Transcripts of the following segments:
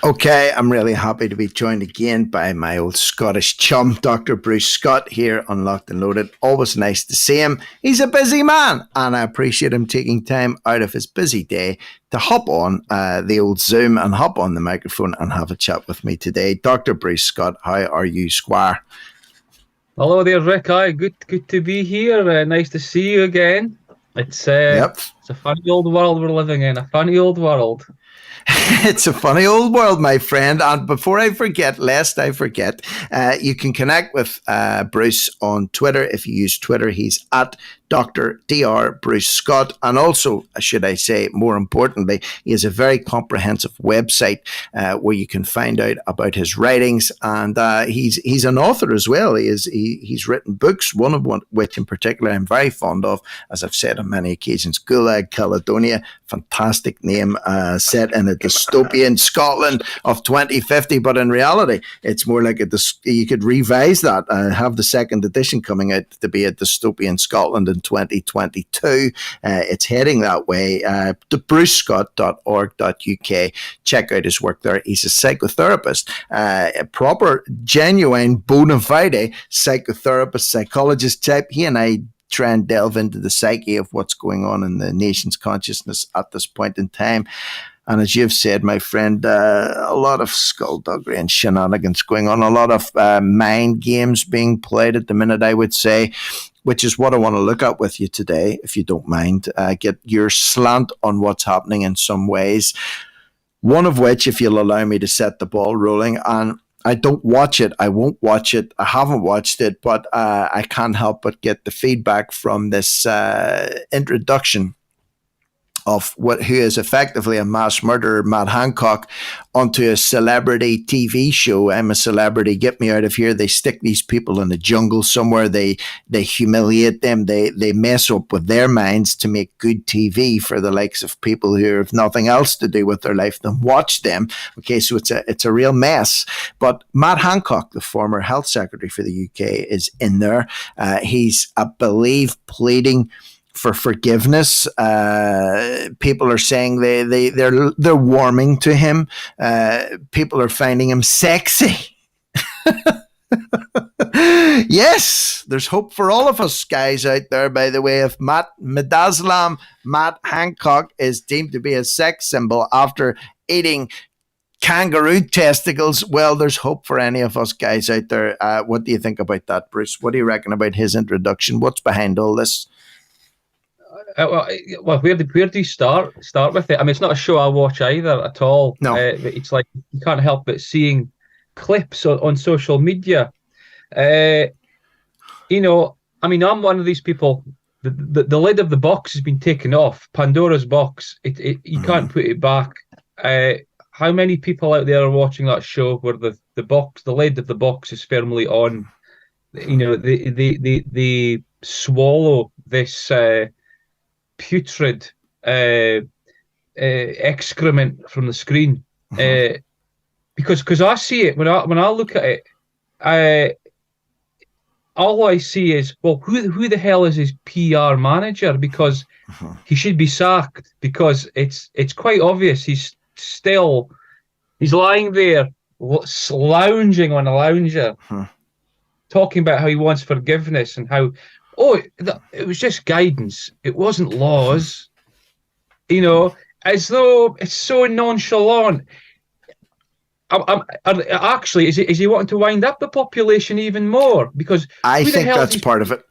Okay, I'm really happy to be joined again by my old Scottish chum, Dr. Bruce Scott, here on Locked and Loaded. Always nice to see him. He's a busy man, and I appreciate him taking time out of his busy day to hop on the old Zoom and hop on the microphone and have a chat with me today. Dr. Bruce Scott, how are you, Squire? Hello there, Rick. Hi, good to be here. Nice to see you again. It's a funny old world we're living in. A funny old world. It's a funny old world, my friend. And before I forget, lest I forget, you can connect with Bruce on Twitter. If you use Twitter, he's at Dr. Bruce Scott. And also, should I say, more importantly, he has a very comprehensive website where you can find out about his writings. And he's an author as well. He's written books, one of which in particular I'm very fond of, as I've said on many occasions, Gulag Caledonia. Fantastic name, set in a dystopian Scotland of 2050. But in reality, it's more like you could revise that, have the second edition coming out to be a dystopian Scotland in 2022. It's heading that way. To brucescott.org.uk. Check out his work there. He's a psychotherapist, a proper, genuine, bona fide psychotherapist, psychologist type. He and I try and delve into the psyche of what's going on in the nation's consciousness at this point in time. And as you've said, my friend, a lot of skullduggery and shenanigans going on, a lot of mind games being played at the minute, I would say, which is what I want to look at with you today, if you don't mind. Get your slant on what's happening in some ways. One of which, if you'll allow me to set the ball rolling, and I don't watch it, I won't watch it, I haven't watched it, but I can't help but get the feedback from this introduction of who is effectively a mass murderer, Matt Hancock, onto a celebrity TV show. I'm a celebrity, get me out of here. They stick these people in the jungle somewhere. They humiliate them. They mess up with their minds to make good TV for the likes of people who have nothing else to do with their life than watch them. Okay, so it's a real mess. But Matt Hancock, the former health secretary for the UK, is in there. He's, I believe, pleading for forgiveness. People are saying they're warming to him. People are finding him sexy. Yes, there's hope for all of us guys out there, by the way. If Matt Hancock is deemed to be a sex symbol after eating kangaroo testicles, well, there's hope for any of us guys out there. What do you think about that, Bruce? What do you reckon about his introduction? What's behind all this? Well, where do you start with it? I mean, it's not a show I watch either at all. No, it's like you can't help but seeing clips on social media. I mean, I'm one of these people. The lid of the box has been taken off. Pandora's box. You can't put it back. How many people out there are watching that show where the lid of the box is firmly on? You know, they swallow this putrid excrement from the screen, because I see it when I look at it. All I see is, well, who the hell is his PR manager? Because he should be sacked, because it's quite obvious he's lying there lounging on a lounger, talking about how he wants forgiveness and how it was just guidance. It wasn't laws. As though it's so nonchalant. Actually, is he wanting to wind up the population even more? Because I think that's part of it.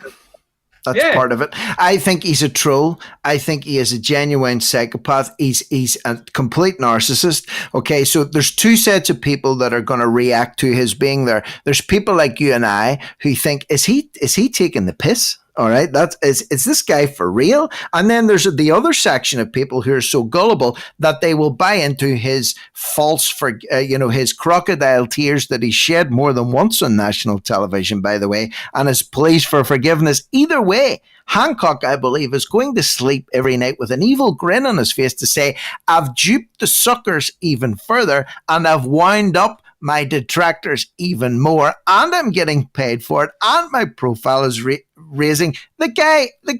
That's part of it. I think he's a troll. I think he is a genuine psychopath. He's a complete narcissist. Okay, so there's two sets of people that are going to react to his being there. There's people like you and I who think, is he taking the piss? All right, is this guy for real? And then there's the other section of people who are so gullible that they will buy into his his crocodile tears that he shed more than once on national television, by the way, and his pleas for forgiveness. Either way, Hancock, I believe, is going to sleep every night with an evil grin on his face to say, I've duped the suckers even further, and I've wound up my detractors even more, and I'm getting paid for it, and my profile is raising. The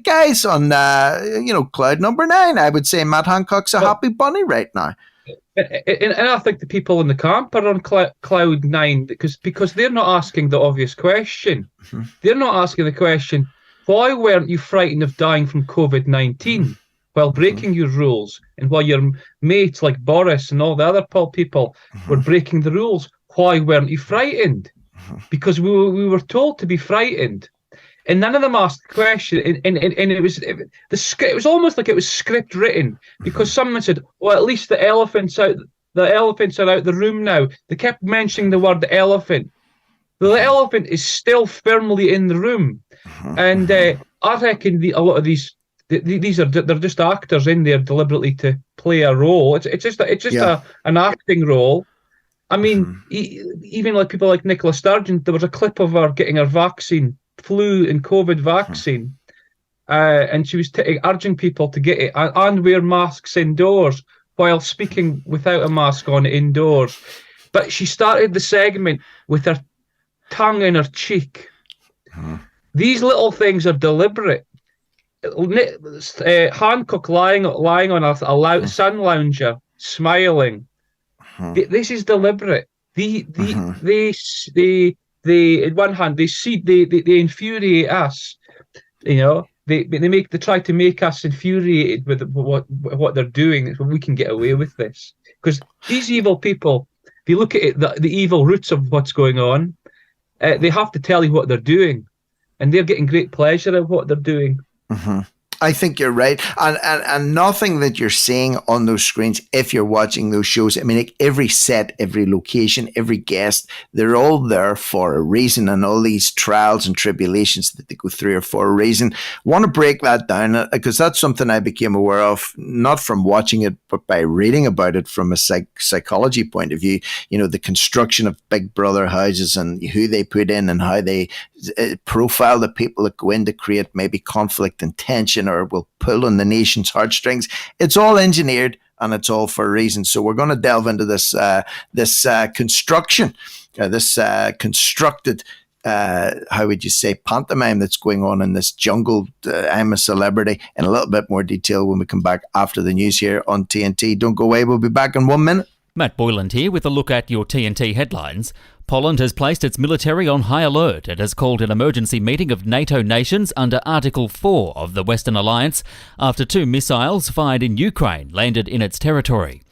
guy's on cloud number 9. I would say Matt Hancock's a happy bunny right now. And I think the people in the camp are on cloud nine because they're not asking the obvious question. Mm-hmm. They're not asking the question, why weren't you frightened of dying from COVID-19 while breaking your rules and while your mates like Boris and all the other people were breaking the rules? Why weren't you frightened? Because we were told to be frightened. And none of them asked the question, and it was almost like it was script written because someone said, "Well, at least the elephants are out the room now." They kept mentioning the word elephant. The elephant is still firmly in the room, and I reckon a lot of these they're just actors in there deliberately to play a role. It's just an acting role. I mean, even like people like Nicola Sturgeon, there was a clip of her getting her vaccine. Flu and COVID vaccine, and she was urging people to get it and wear masks indoors while speaking without a mask on indoors. But she started the segment with her tongue in her cheek. These little things are deliberate. Hancock lying on a sun lounger, smiling. This is deliberate. They, on one hand, they infuriate us. You know, they try to make us infuriated with what they're doing. So we can get away with this because these evil people. If you look at it, the evil roots of what's going on, they have to tell you what they're doing, and they're getting great pleasure of what they're doing. I think you're right. And nothing that you're seeing on those screens, if you're watching those shows, I mean, like every set, every location, every guest, they're all there for a reason. And all these trials and tribulations that they go through are for a reason. I want to break that down because that's something I became aware of, not from watching it, but by reading about it from a psychology point of view. You know, the construction of Big Brother houses and who they put in and how they profile the people that go in to create maybe conflict and tension or will pull on the nation's heartstrings. It's all engineered and it's all for a reason. So we're going to delve into this construction, this constructed, how would you say, pantomime that's going on in this jungle. I'm a Celebrity in a little bit more detail when we come back after the news here on TNT. Don't go away. We'll be back in 1 minute. Matt Boyland here with a look at your TNT headlines. Poland has placed its military on high alert. It has called an emergency meeting of NATO nations under Article 4 of the Western Alliance after 2 missiles fired in Ukraine landed in its territory.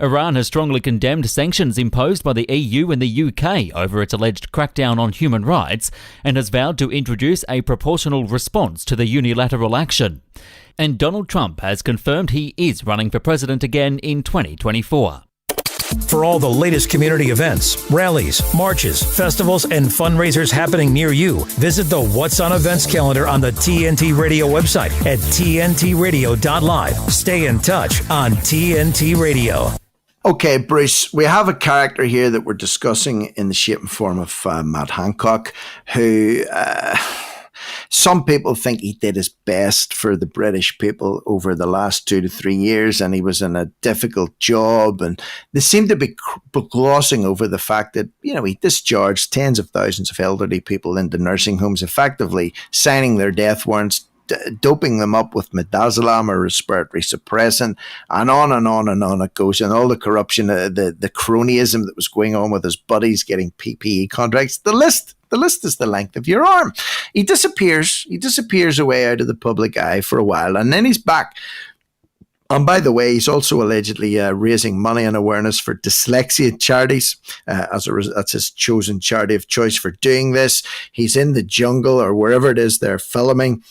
Iran has strongly condemned sanctions imposed by the EU and the UK over its alleged crackdown on human rights and has vowed to introduce a proportional response to the unilateral action. And Donald Trump has confirmed he is running for president again in 2024. For all the latest community events, rallies, marches, festivals, and fundraisers happening near you, visit the What's On Events calendar on the TNT Radio website at tntradio.live. Stay in touch on TNT Radio. Okay, Bruce, we have a character here that we're discussing in the shape and form of Matt Hancock, who some people think he did his best for the British people over the last 2 to 3 years, and he was in a difficult job. And they seem to be glossing over the fact that, you know, he discharged tens of thousands of elderly people into nursing homes, effectively signing their death warrants, doping them up with midazolam or respiratory suppressant, and on and on and on it goes. And all the corruption, the cronyism that was going on with his buddies getting PPE contracts. The list is the length of your arm. He disappears away out of the public eye for a while, and then he's back. And by the way, he's also allegedly raising money and awareness for dyslexia charities. That's his chosen charity of choice for doing this. He's in the jungle or wherever it is they're filming.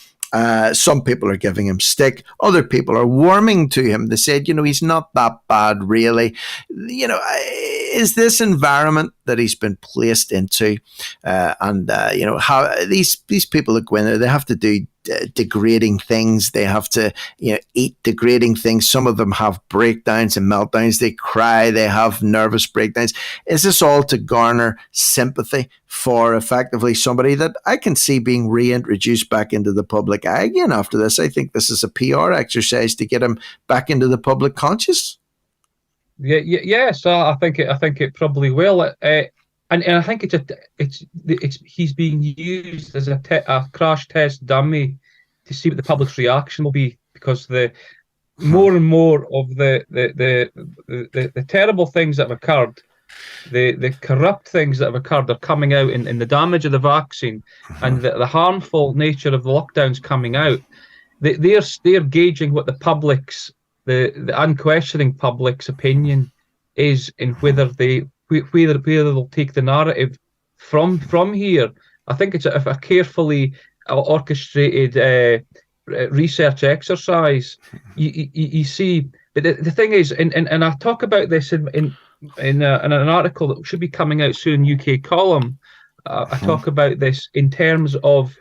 Some people are giving him stick. Other people are warming to him. They said, you know, he's not that bad, really. You know, is this environment that he's been placed into, you know, how these people that go in there, they have to do degrading things. They have to, you know, eat degrading things. Some of them have breakdowns and meltdowns. They cry. They have nervous breakdowns. Is this all to garner sympathy for effectively somebody that I can see being reintroduced back into the public eye again after this? I think this is a PR exercise to get him back into the public conscious. Yes, I think it probably will. And I think he's being used as a crash test dummy to see what the public's reaction will be, because more and more of the terrible things that have occurred, the corrupt things that have occurred are coming out in the damage of the vaccine and the harmful nature of the lockdowns coming out. They're gauging what the unquestioning public's opinion is, and whether they'll take the narrative from here. I think it's a carefully orchestrated research exercise. You see, the thing is, and I talk about this in an article that should be coming out soon, UK column. I talk about this in terms of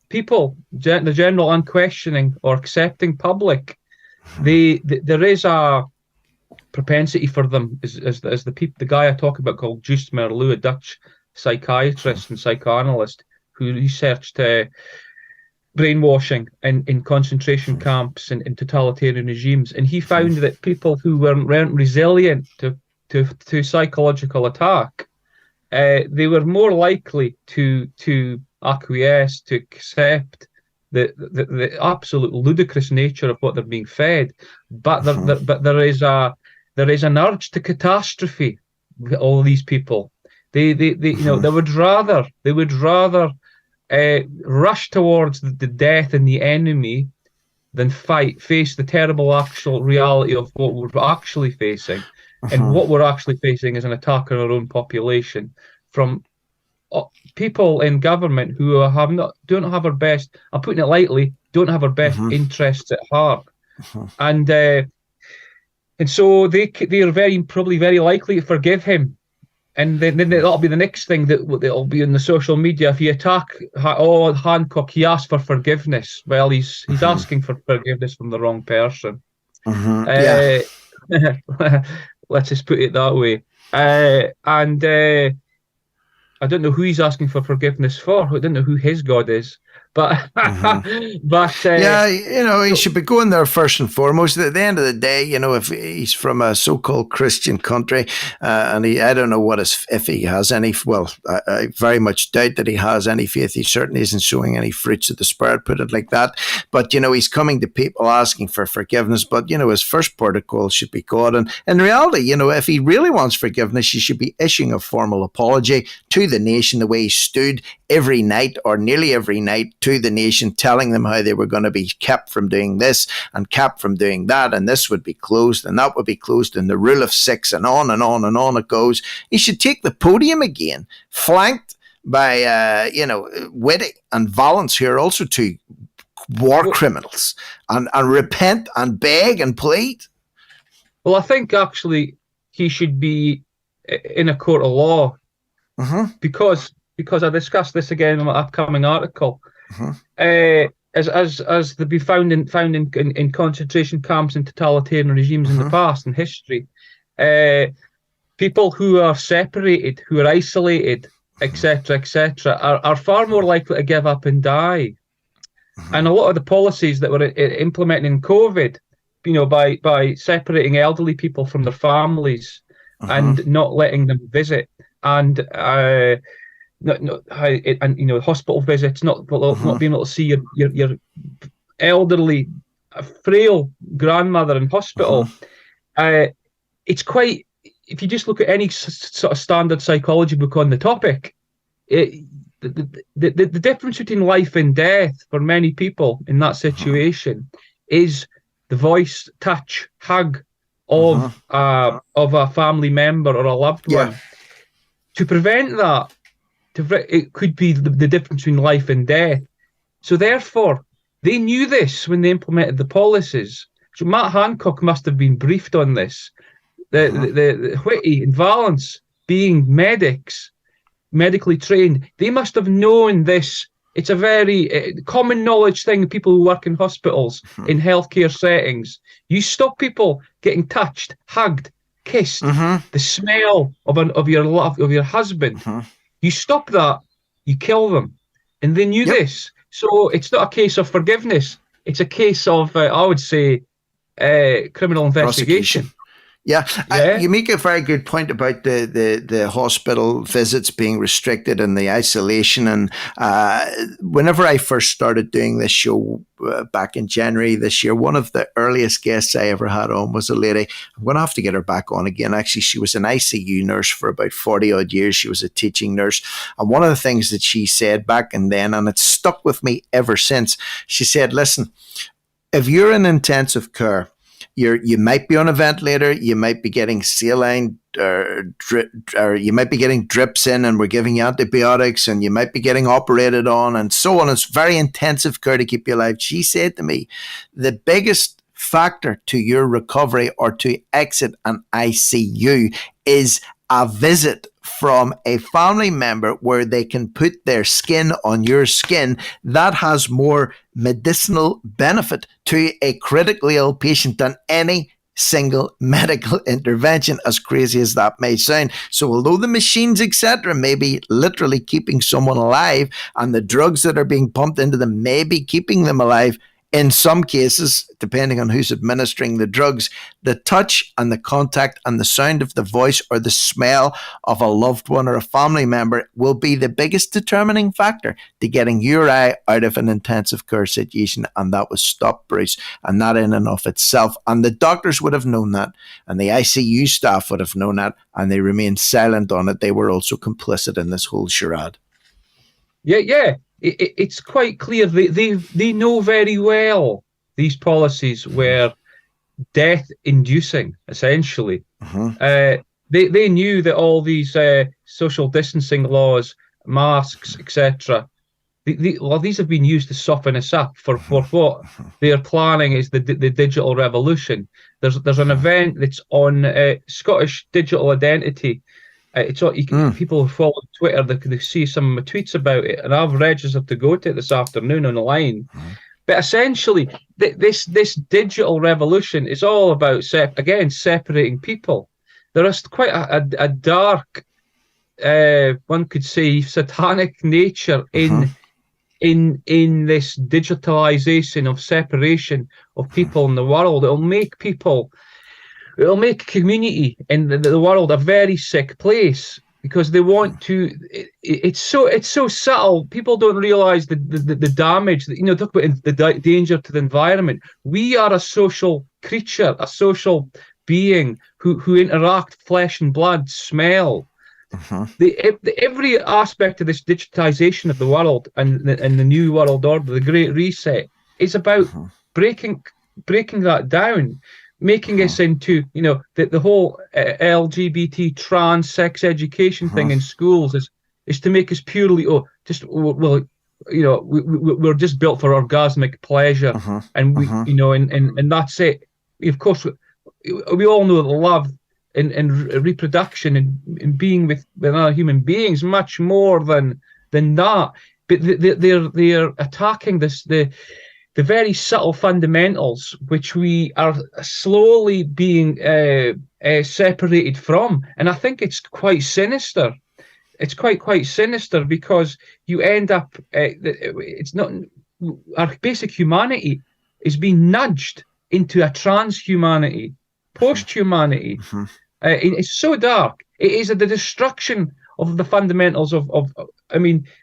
people, the general unquestioning or accepting public. There is a propensity for them, as the guy I talk about called Joost Merleau, a Dutch psychiatrist and psychoanalyst who researched brainwashing in concentration camps and in totalitarian regimes, and he found that people who weren't resilient to psychological attack, they were more likely to acquiesce, to accept the absolute ludicrous nature of what they're being fed. But there is an urge to catastrophe with all these people. They would rather rush towards the death and the enemy than face the terrible actual reality of what we're actually facing. And what we're actually facing is an attack on our own population from people in government who don't have our best, I'm putting it lightly, don't have our best interests at heart. And so they're probably very likely to forgive him. And then that'll be the next thing that'll be in the social media. If you attack Hancock, he asked for forgiveness. Well, he's asking for forgiveness from the wrong person. Let's just put it that way. I don't know who he's asking for forgiveness for. I don't know who his God is. But he should be going there first and foremost. At the end of the day, if he's from a so-called Christian country, and I don't know if he has any. Well, I very much doubt that he has any faith. He certainly isn't showing any fruits of the Spirit, put it like that. But he's coming to people asking for forgiveness. But his first protocol should be God. And in reality, if he really wants forgiveness, he should be issuing a formal apology to the nation, the way he stood every night or nearly every night to the nation, telling them how they were going to be kept from doing this and kept from doing that, and this would be closed and that would be closed, and the rule of six, and on and on and on it goes. He should take the podium again, flanked by Whitty and Valance, who are also two war criminals, and repent and beg and plead. Well, I think actually he should be in a court of law, because I discussed this again in my upcoming article. As they be found in concentration camps and totalitarian regimes in the past, in history, people who are separated, who are isolated, etc., are far more likely to give up and die. And a lot of the policies that were implemented in COVID, by separating elderly people from their families and not letting them visit, and hospital visits, not being able to see your elderly, frail grandmother in hospital. It's quite. If you just look at any sort of standard psychology book on the topic, the difference between life and death for many people in that situation is the voice, touch, hug of a family member or a loved one. To prevent that, it could be the difference between life and death. So therefore, they knew this when they implemented the policies. So Matt Hancock must have been briefed on this. The Whitty and Valance, being medics, medically trained, they must have known this. It's a very common knowledge thing. People who work in hospitals, in healthcare settings, you stop people getting touched, hugged, kissed, the smell of your husband. You stop that, you kill them. And they knew this. So it's not a case of forgiveness. It's a case of, I would say, criminal investigation. Yeah, Yeah. you make a very good point about the hospital visits being restricted and the isolation. And whenever I first started doing this show back in January this year, one of the earliest guests I ever had on was a lady. I'm going to have to get her back on again. Actually, she was an ICU nurse for about 40 odd years. She was a teaching nurse. And one of the things that she said back and then, and it's stuck with me ever since, she said, listen, if you're in intensive care, you might be on a ventilator, you might be getting saline, or you might be getting drips in, and we're giving you antibiotics, and you might be getting operated on, and so on. It's very intensive care to keep you alive. She said to me, the biggest factor to your recovery or to exit an ICU is a visit from a family member where they can put their skin on your skin. That has more medicinal benefit to a critically ill patient than any single medical intervention, as crazy as that may sound. So although the machines, etc., may be literally keeping someone alive, and the drugs that are being pumped into them may be keeping them alive, in some cases, depending on who's administering the drugs, the touch and the contact and the sound of the voice or the smell of a loved one or a family member will be the biggest determining factor to getting you or I out of an intensive care situation. And that was stopped, Bruce, and that in and of itself. And the doctors would have known that, and the ICU staff would have known that, and they remained silent on it. They were also complicit in this whole charade. Yeah. It's quite clear they know very well these policies were death-inducing, essentially. They knew that all these social distancing laws, masks, etc., these have been used to soften us up for what they are planning is the digital revolution. There's an event that's on Scottish digital identity. People who follow Twitter, they see some of my tweets about it, and I've registered to go to it this afternoon on the line. But essentially, this digital revolution is all about separating people. There is quite a dark, one could say, satanic nature in this digitalization of separation of people in the world. It'll make community in the world a very sick place, because they want to. It's so subtle. People don't realize the damage. Talk about the danger to the environment. We are a social creature, a social being who interact flesh and blood, smell. Every aspect of this digitization of the world and the new world order, the Great Reset, is about breaking that down. Making us into, the whole LGBT trans sex education thing in schools is to make us purely, we're just built for orgasmic pleasure, and we, and that's it. Of course, we all know that love and reproduction and being with other human beings much more than that. But they're attacking the very subtle fundamentals which we are slowly being separated from. And I think it's quite sinister. It's quite sinister, because you end up, it's not, our basic humanity is being nudged into a transhumanity, post-humanity. It's so dark. It is the destruction of the fundamentals of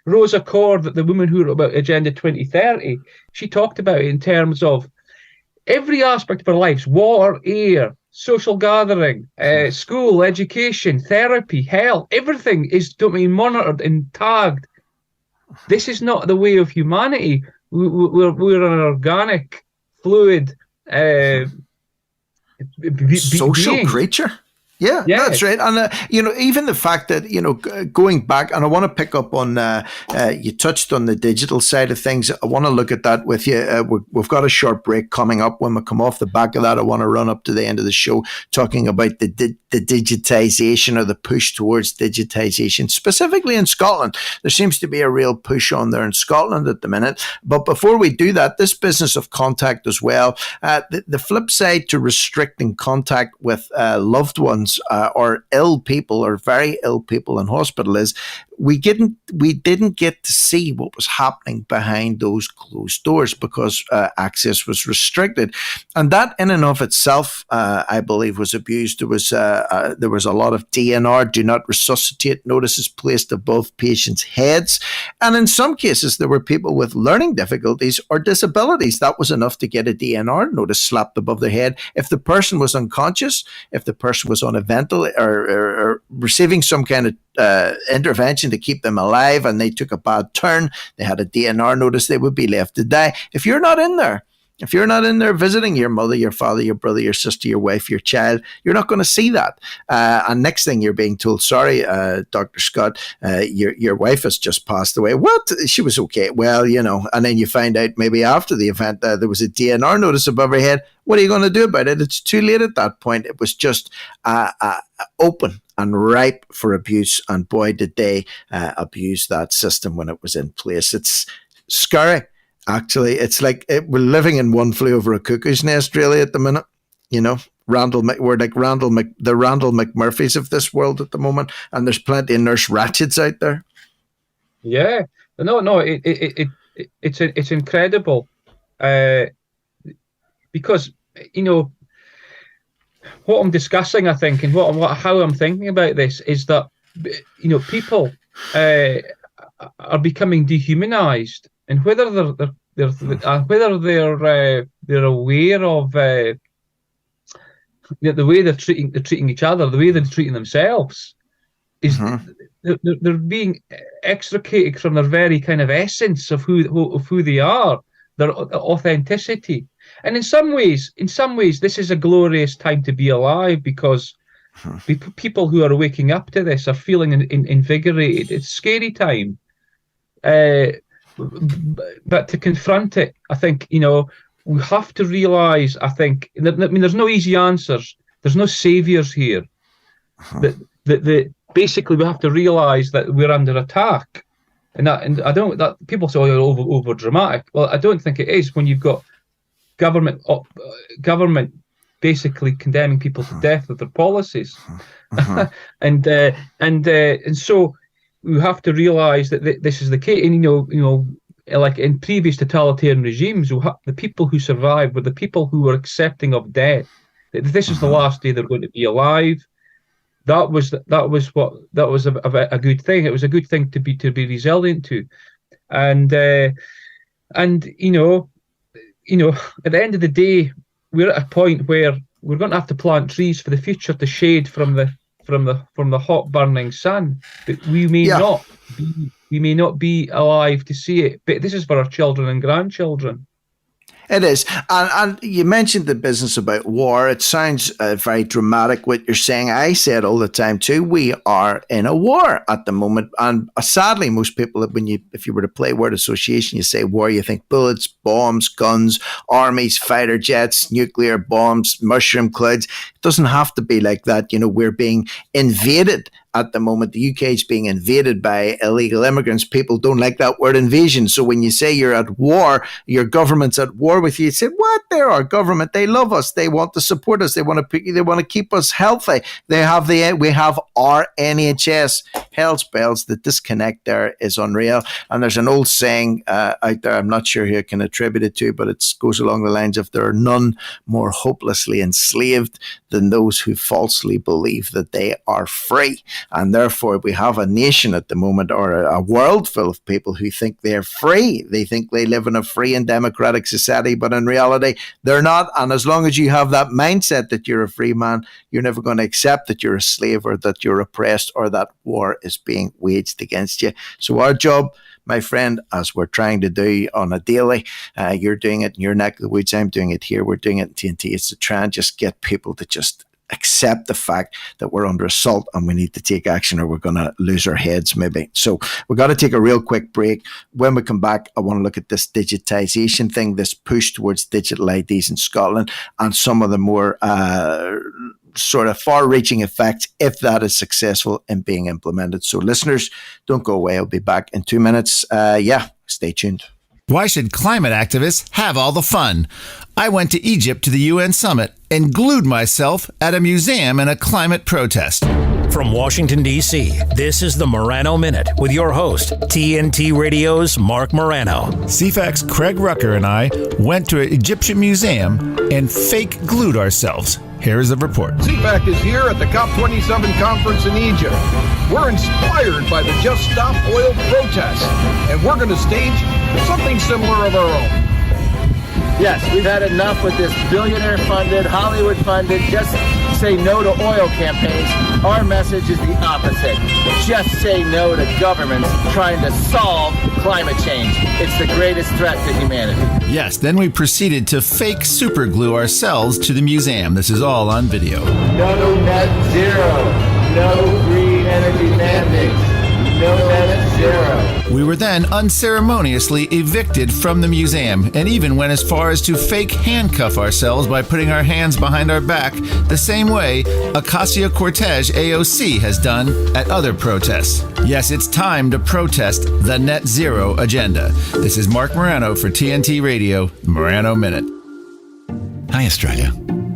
Rosa Cord, the woman who wrote about Agenda 2030, she talked about it in terms of every aspect of our lives: water, air, social gathering, school, education, therapy, health. Everything is monitored and tagged. This is not the way of humanity. We're an organic, fluid, social being. creature. Yeah, that's right. And, even the fact that, going back, and I want to pick up on, you touched on the digital side of things. I want to look at that with you. We've got a short break coming up. When we come off the back of that, I want to run up to the end of the show talking about the digitization, or the push towards digitization, specifically in Scotland. There seems to be a real push on there in Scotland at the minute. But before we do that, this business of contact as well, the flip side to restricting contact with loved ones ones or ill people or very ill people in hospital is we didn't get to see what was happening behind those closed doors because access was restricted, and that in and of itself, I believe, was abused. There was a lot of DNR, do not resuscitate notices placed above patients' heads, and in some cases there were people with learning difficulties or disabilities. That was enough to get a DNR notice slapped above their head. If the person was unconscious, if the person was on a ventilator or receiving some kind of intervention to keep them alive and they took a bad turn, they had a DNR notice, they would be left to die. If you're not in there visiting your mother, your father, your brother, your sister, your wife, your child, you're not going to see that. And next thing you're being told, sorry, Dr. Scott, your wife has just passed away. What? She was okay. Well, and then you find out maybe after the event there was a DNR notice above her head. What are you going to do about it? It's too late at that point. It was just open and ripe for abuse. And boy, did they abuse that system when it was in place. It's scary. Actually, it's like we're living in One Flew Over a Cuckoo's Nest, really, at the minute. We're like the Randall McMurphys of this world at the moment, and there's plenty of Nurse Ratchets out there. Yeah, it's incredible, because what I'm discussing, I think, and how I'm thinking about this is that people are becoming dehumanized. And whether they're aware of the way they're treating each other, the way they're treating themselves, is they're being extricated from their very kind of essence of who they are, their authenticity. And in some ways, this is a glorious time to be alive because people who are waking up to this are feeling invigorated. It's a scary time. But to confront it, I think, we have to realise, there's no easy answers. There's no saviours here. Basically, we have to realise that we're under attack. And I don't, that people say, you're over dramatic. Well, I don't think it is when you've got government basically condemning people to death with their policies. And so we have to realise that this is the case. And, like in previous totalitarian regimes, the people who survived were the people who were accepting of death. This is the last day they're going to be alive. That was a good thing. It was a good thing to be resilient to, and at the end of the day, we're at a point where we're going to have to plant trees for the future to shade from the hot burning sun. But we may not be alive to see it. But this is for our children and grandchildren. It is. And you mentioned the business about war. It sounds very dramatic what you're saying. I say it all the time too. We are in a war at the moment. And sadly, most people, if you were to play word association, you say war, you think bullets, bombs, guns, armies, fighter jets, nuclear bombs, mushroom clouds. It doesn't have to be like that. We're being invaded. At the moment, the UK is being invaded by illegal immigrants. People don't like that word invasion. So when you say you're at war, your government's at war with you, you say, what? They're our government. They love us. They want to support us. They want to keep us healthy. We have our NHS. Hell's bells. The disconnect there is unreal. And there's an old saying out there, I'm not sure who I can attribute it to, but it goes along the lines of there are none more hopelessly enslaved than those who falsely believe that they are free. And therefore, we have a nation at the moment, or a world full of people who think they're free. They think they live in a free and democratic society, but in reality, they're not. And as long as you have that mindset that you're a free man, you're never going to accept that you're a slave or that you're oppressed or that war is being waged against you. So our job, my friend, as we're trying to do on a daily, you're doing it in your neck of the woods, I'm doing it here, we're doing it in TNT, is to try and just get people to just accept the fact that we're under assault and we need to take action or we're going to lose our heads maybe. So we've got to take a real quick break. When we come back, I want to look at this digitization thing, this push towards digital IDs in Scotland and some of the more sort of far-reaching effects if that is successful in being implemented. So listeners, don't go away. I'll be back in 2 minutes. Stay tuned. Why should climate activists have all the fun? I went to Egypt to the UN summit and glued myself at a museum in a climate protest. From Washington, D.C., this is the Morano Minute with your host, TNT Radio's Mark Morano. CFAC's Craig Rucker and I went to an Egyptian museum and fake glued ourselves. Here is the report. CFAC is here at the COP27 conference in Egypt. We're inspired by the Just Stop Oil protests, and we're going to stage something similar of our own. Yes, we've had enough with this billionaire-funded, Hollywood-funded, just say no to oil campaigns. Our message is the opposite. Just say no to governments trying to solve climate change. It's the greatest threat to humanity. Yes, then we proceeded to fake superglue ourselves to the museum. This is all on video. No net zero. No green energy mandates. No net zero. We were then unceremoniously evicted from the museum and even went as far as to fake handcuff ourselves by putting our hands behind our back the same way Ocasio-Cortez AOC has done at other protests. Yes, it's time to protest the net zero agenda. This is Mark Morano for TNT Radio, the Morano Minute. Hi Australia.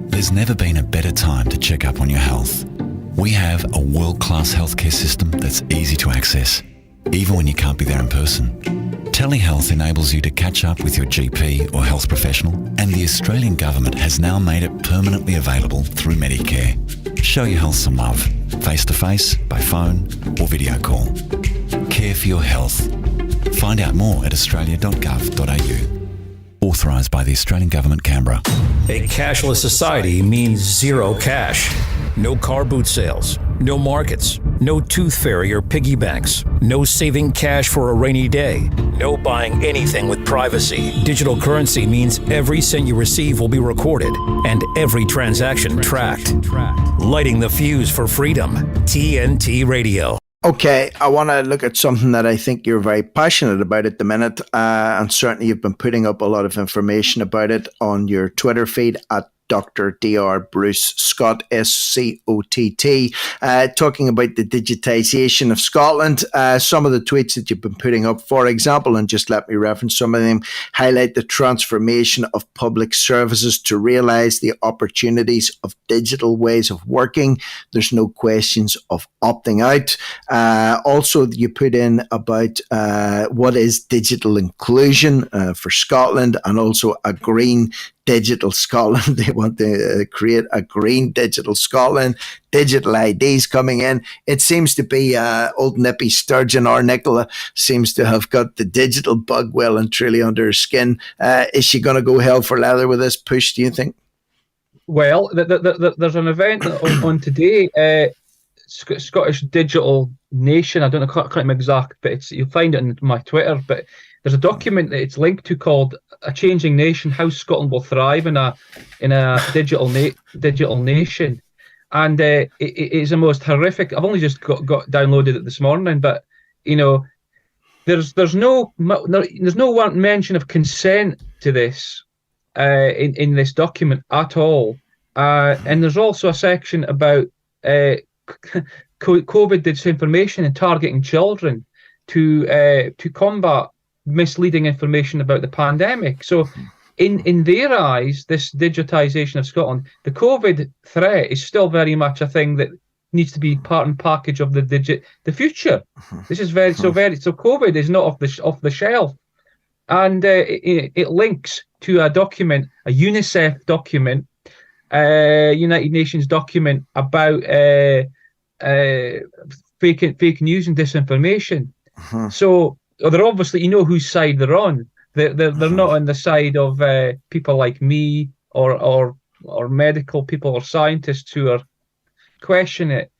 There's never been a better time to check up on your health. We have a world-class healthcare system that's easy to access, even when you can't be there in person. Telehealth enables you to catch up with your GP or health professional, and the Australian government has now made it permanently available through Medicare. Show your health some love, face-to-face, by phone or video call. Care for your health. Find out more at australia.gov.au. Authorised by the Australian Government, Canberra. A cashless society means zero cash. No car boot sales, no markets, no tooth fairy or piggy banks, no saving cash for a rainy day, no buying anything with privacy. Digital currency means every cent you receive will be recorded and every transaction tracked. Lighting the fuse for freedom. TNT Radio. Okay, I want to look at something that I think you're very passionate about at the minute, and certainly you've been putting up a lot of information about it on your Twitter feed at Dr. Dr. Bruce Scott, SCOTT, talking about the digitisation of Scotland. Some of the tweets that you've been putting up, for example, and just let me reference some of them, highlight the transformation of public services to realise the opportunities of digital ways of working. There's no questions of opting out. Also, you put in about what is digital inclusion for Scotland, and also a green digital Scotland. They want to create a green digital Scotland, digital IDs coming in. It seems to be old Nippy Sturgeon or Nicola seems to have got the digital bug well and truly under her skin. Is she going to go hell for leather with this push, do you think? Well, there's an event on today, Scottish Digital Nation. I don't know, can't remember exact, but you'll find it on my Twitter. But there's a document that it's linked to called "A Changing Nation: How Scotland Will Thrive in a Digital Nation," and it is the most horrific. I've only just got downloaded it this morning, but you know, there's no one mention of consent to this in this document at all, and there's also a section about COVID disinformation and targeting children to combat misleading information about the pandemic. So in their eyes, this digitisation of Scotland, the COVID threat is still very much a thing that needs to be part and package of the future. This is so COVID is not off the shelf. And it links to a document, a UNICEF document, United Nations document about fake news and disinformation. So they're obviously, you know whose side they're on. They're not on the side of people like me or medical people or scientists who are questioning it.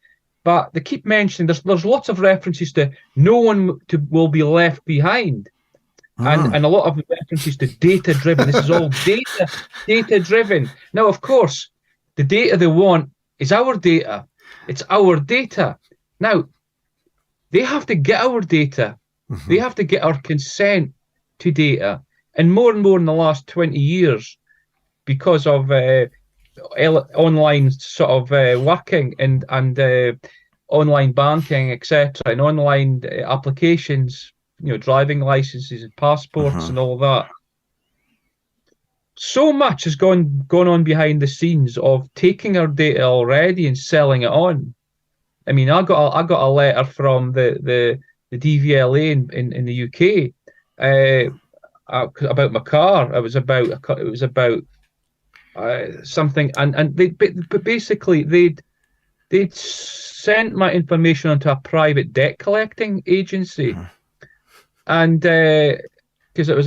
But they keep mentioning there's lots of references to no one will be left behind. And a lot of references to data-driven. This is all data-driven. Now, of course, the data they want is our data. It's our data. Now, they have to get our data. They have to get our consent to data. And more in the last 20 years, because of online sort of working and online banking, etc., and online applications, driving licenses and passports and all that. So much has gone on behind the scenes of taking our data already and selling it on. I mean, I got a letter from the DVLA in the UK about my car. It was about something, and basically they'd sent my information onto a private debt collecting agency, and because there was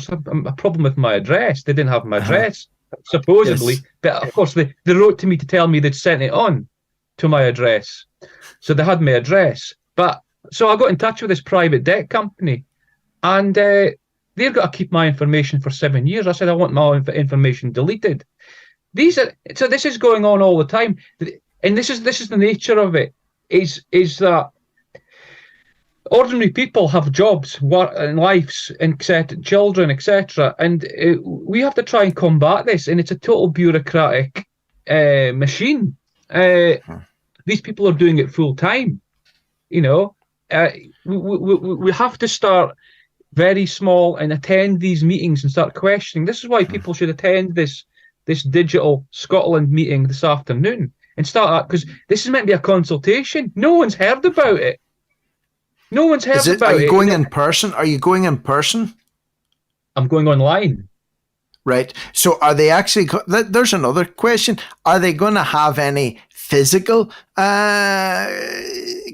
a problem with my address. They didn't have my address, supposedly. Yes. But of course, they wrote to me to tell me they'd sent it on to my address. So they had my address. So I got in touch with this private debt company, and they've got to keep my information for 7 years. I said, I want my information deleted. So this is going on all the time. And this is the nature of it, is that ordinary people have jobs, work, and lives, and children, etc. And we have to try and combat this. And it's a total bureaucratic machine. These people are doing it full time. We have to start very small and attend these meetings and start questioning. This is why people should attend this Digital Scotland meeting this afternoon and start, because this is meant to be a consultation. No one's heard about it. No one's heard about it. Are you going in person? Are you going in person? I'm going online. Right. So are they actually, there's another question. Are they going to have any physical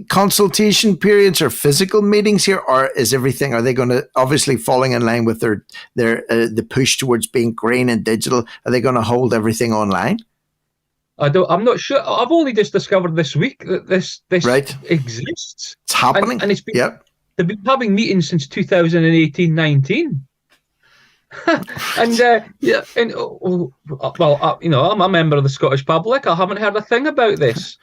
consultation periods or physical meetings here? Or is everything, are they going to, obviously falling in line with their the push towards being green and digital, are they going to hold everything online? I'm not sure. I've only just discovered this week that this right. exists. It's happening. And it's been, they've been having meetings since 2018-19. I'm a member of the Scottish public. I haven't heard a thing about this.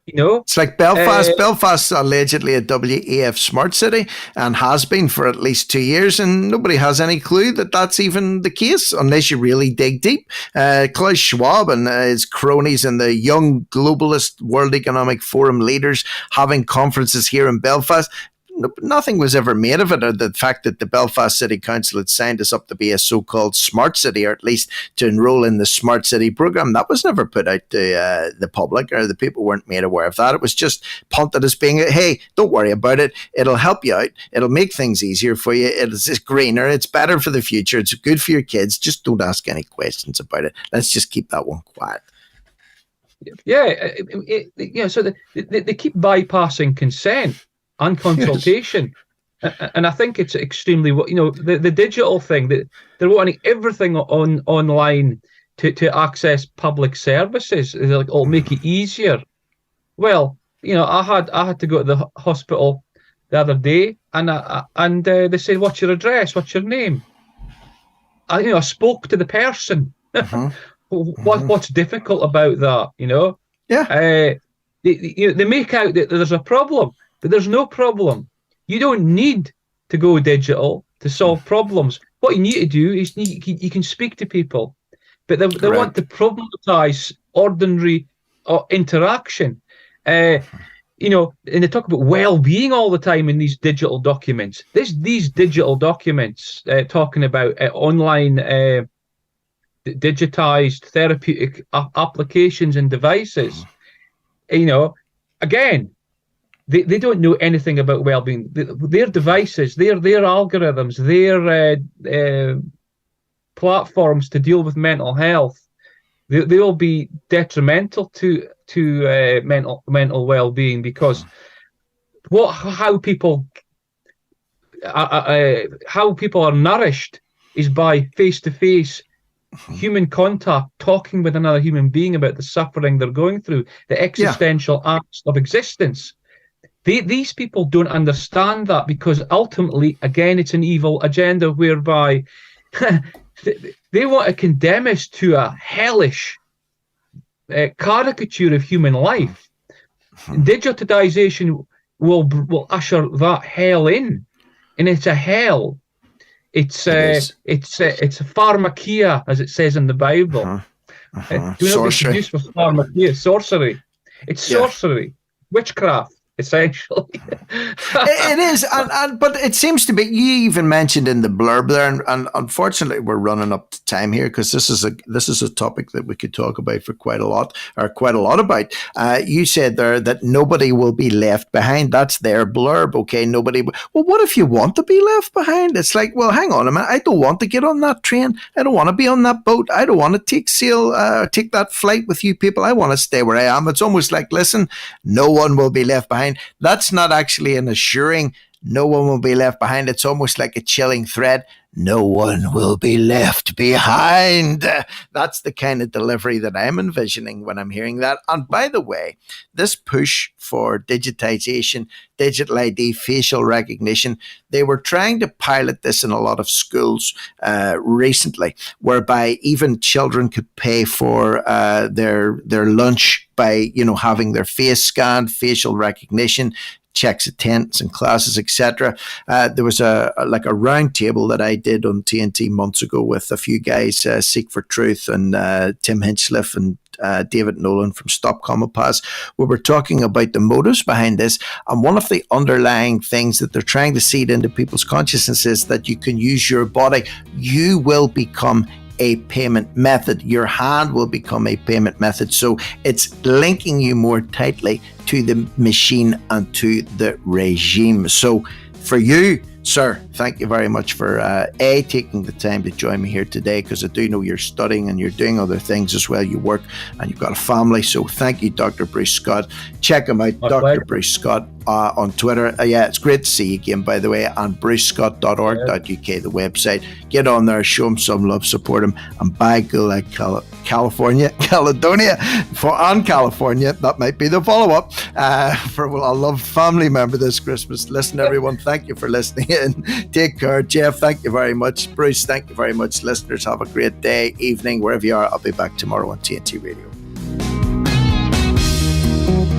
It's like Belfast. Belfast's allegedly a WEF smart city and has been for at least 2 years, and nobody has any clue that that's even the case unless you really dig deep. Klaus Schwab and his cronies and the young globalist World Economic Forum leaders having conferences here in Belfast. Nothing was ever made of it, or the fact that the Belfast City Council had signed us up to be a so-called smart city, or at least to enroll in the smart city program. That was never put out to the public, or the people weren't made aware of that. It was just punted as being, hey, don't worry about it. It'll help you out. It'll make things easier for you. It's greener. It's better for the future. It's good for your kids. Just don't ask any questions about it. Let's just keep that one quiet. Yeah. So they keep bypassing consent and consultation. Yes. And I think it's extremely, the digital thing, that they're wanting everything online to access public services. They're like, make it easier. Well, I had to go to the hospital the other day, and they said, what's your address? What's your name? I spoke to the person. What's difficult about that? Yeah. They make out that there's a problem. But there's no problem. You don't need to go digital to solve problems. What you need to do is you can speak to people, but they want to problematize ordinary interaction. And they talk about well-being all the time in these digital documents. These digital documents talking about online digitized therapeutic applications and devices. Again, They don't know anything about well-being. Their devices, their algorithms, their platforms to deal with mental health, they will be detrimental to mental well-being, because how people are nourished is by face-to-face human contact, talking with another human being about the suffering they're going through, the existential angst of existence. These people don't understand that, because ultimately, again, it's an evil agenda whereby they want to condemn us to a hellish caricature of human life. Digitization will usher that hell in, and it's a hell. It's a pharmakia, as it says in the Bible. Do you know what it's used for pharmakia? Sorcery. It's sorcery, witchcraft. essentially. It is, but it seems to be. You even mentioned in the blurb there, and unfortunately, we're running up to time here because this is a topic that we could talk about for quite a lot about. You said there that nobody will be left behind. That's their blurb. Okay, nobody. Well, what if you want to be left behind? It's like, well, hang on a minute. I don't want to get on that train. I don't want to be on that boat. I don't want to take that flight with you people. I want to stay where I am. It's almost like, listen, no one will be left behind. That's not actually an assuring no one will be left behind. It's almost like a chilling threat. No one will be left behind. That's the kind of delivery that I'm envisioning when I'm hearing that. And by the way, this push for digitization, digital ID, facial recognition, they were trying to pilot this in a lot of schools recently, whereby even children could pay for their lunch by, having their face scanned, facial recognition, checks attendance in classes, etc. There was a round table that I did on TNT months ago with a few guys, Seek for Truth and Tim Hinchcliffe and David Nolan from Stop Common Pass. We were talking about the motives behind this, and one of the underlying things that they're trying to seed into people's consciousness is that you can use your body. You will become a payment method. Your hand will become a payment method. So it's linking you more tightly to the machine and to the regime. So for you, sir, thank you very much for taking the time to join me here today, because I do know you're studying and you're doing other things as well. You work and you've got a family. So thank you, Dr. Bruce Scott. Check him out, Dr. Bruce Scott on Twitter. It's great to see you again, by the way, and brucescott.org.uk, the website. Get on there, show him some love, support him, and buy Gulag Caledonia on California. That might be the follow-up for a loved family member this Christmas. Listen, everyone, thank you for listening in. Take care. Jeff, thank you very much. Bruce, thank you very much. Listeners, have a great day, evening, wherever you are. I'll be back tomorrow on TNT Radio.